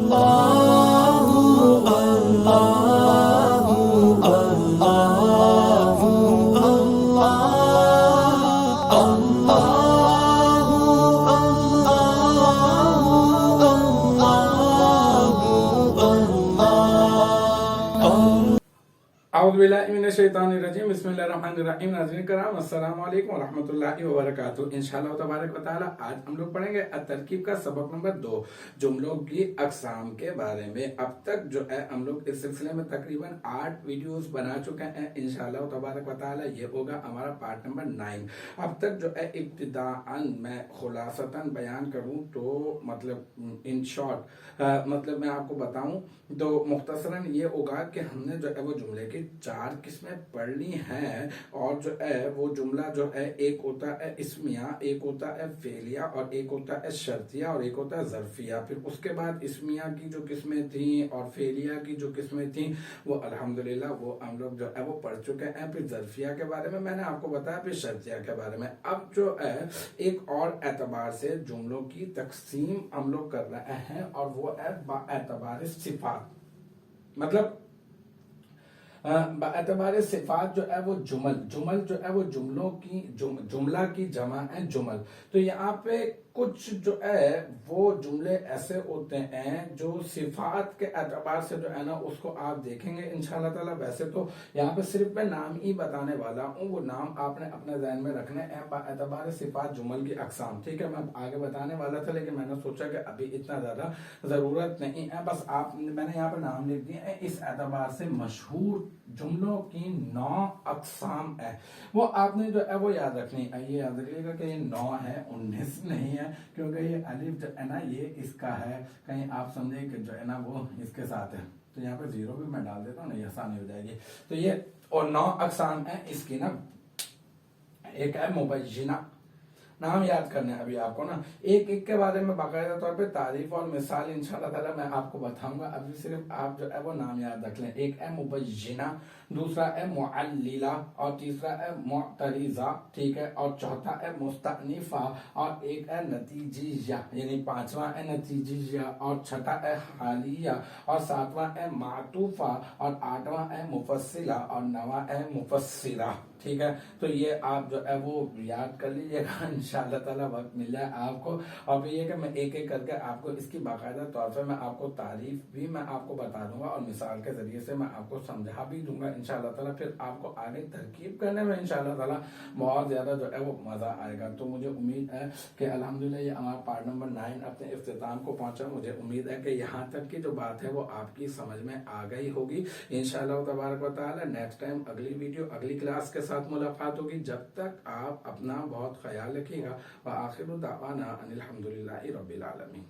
औज़ुबिल्लाहिमिनश्शैतानिर्रजीम बिस्मिल्लाहिर्रहमानिर्रहीम। नाज़रीन कराम अस्सलाम वालेकुम व रहमतुल्लाहि व बरकातुहू। इंशाअल्लाह तबारक व तआला आज हम लोग पढ़ेंगे तरकीब का सबक नंबर 2, जुमलों की अक़साम के बारे में। अब तक जो है हम लोग इस सिलसिले में तकरीबन 8 वीडियोस बना चुके हैं। इंशाअल्लाह तबारक व तआला ये होगा हमारा पार्ट नंबर 9। अब तक जो है इब्तिदाअन मैं खुलासतन बयान करूँ तो मतलब इन शॉर्ट मतलब मैं आपको बताऊं तो मुख्तसरन ये होगा कि हमने जो है वो जुमले की 4 किस्में पढ़ ली हैं। और जो है वो जुमला जो है एक होता है इस्मिया, एक होता है फेलिया, और एक होता है शर्तिया, और एक होता है ज़र्फिया। फिर उसके बाद इस्मिया की जो किस्में थी और फेलिया की जो किस्में थी वो अल्हम्दुलिल्लाह वो हम लोग जो है वो पढ़ चुके हैं। फिर ज़र्फिया के बारे में मैंने आपको बताया, फिर शर्तिया के बारे में। अब जो है एक और एतबार से जुमलों की तकसीम हम लोग कर रहे हैं और वो है बाएतबार सिफात। मतलब बाएतबार सिफात जो है वो जुमल जो है वो जुमलों की जुमला की जमा है जुमल। तो यहाँ पे कुछ जो है वो जुमले ऐसे होते हैं जो सिफात के एतबार से जो है ना उसको आप देखेंगे इंशाअल्लाह ताला। वैसे तो यहाँ पे सिर्फ मैं नाम ही बताने वाला हूँ, वो नाम आपने अपने ज़हन में रखने हैं। एतबार सिफात जुमल की अक़साम, ठीक है। मैं आगे बताने वाला था लेकिन मैंने सोचा कि अभी इतना ज्यादा जरूरत नहीं है, बस आप मैंने यहाँ पे नाम लिख दिए हैं। इस एतबार से मशहूर जुमलों की 9 अक़साम है, वो आपने जो है वो याद रखनी है। ये याद रखिएगा कि ये 9 है, 19 नहीं है, क्योंकि ये अलिफ जो है ना ये इसका है। कहीं आप समझे कि जो है ना वो इसके साथ है, तो यहाँ पे 0 भी मैं डाल देता हूँ, नहीं आसानी हो जाएगी। तो ये और 9 अक़साम है इसकी ना। एक है मुबय्यिना, नाम याद करने हैं अभी आपको ना। एक एक के बारे में बाकायदा तौर पे तारीफ और मिसाल इंशाअल्लाह ताला मैं आपको बताऊंगा। अभी सिर्फ आप जो है वो नाम याद रख लें। एक है मुबय्यिना, दूसरा है मुअल्लिला, और तीसरा है मुअतरिज़ा, ठीक है, और चौथा है मुस्तअनिफा, और एक है नतीजिया, यानी 5वां है नतीजिया, और छठा है हालिया, और 7वां है मातूफा, और 8वां है मुफस्सिला, और 9वां है मुफस्सिरा, ठीक है। तो ये आप जो है वो याद कर लीजिएगा इंशाअल्लाह ताला, वक्त मिल जाए आपको। और फिर ये कि मैं एक एक करके आपको इसकी बाकायदा तौर पर मैं आपको तारीफ भी मैं आपको बता दूंगा और मिसाल के जरिए से मैं आपको समझा भी दूंगा इंशाअल्लाह ताला। फिर आपको आगे तरकीब करने में इंशाअल्लाह ताला बहुत ज्यादा जो है वो मजा आएगा। तो मुझे उम्मीद है कि अल्हम्दुलिल्लाह ये हमारा पार्ट नंबर 9 अपने इख्तिताम को पहुंचा। मुझे उम्मीद है कि यहाँ तक की जो बात है वो आपकी समझ में आ गई होगी इंशाअल्लाह तबारक व तआला। नेक्स्ट टाइम अगली वीडियो अगली क्लास के साथ मुलाकात होगी। जब तक आप अपना बहुत ख्याल रखिएगा। व आखिरु दावाना अनिल हम्दुलिल्लाहि रब्बिल आलमीन।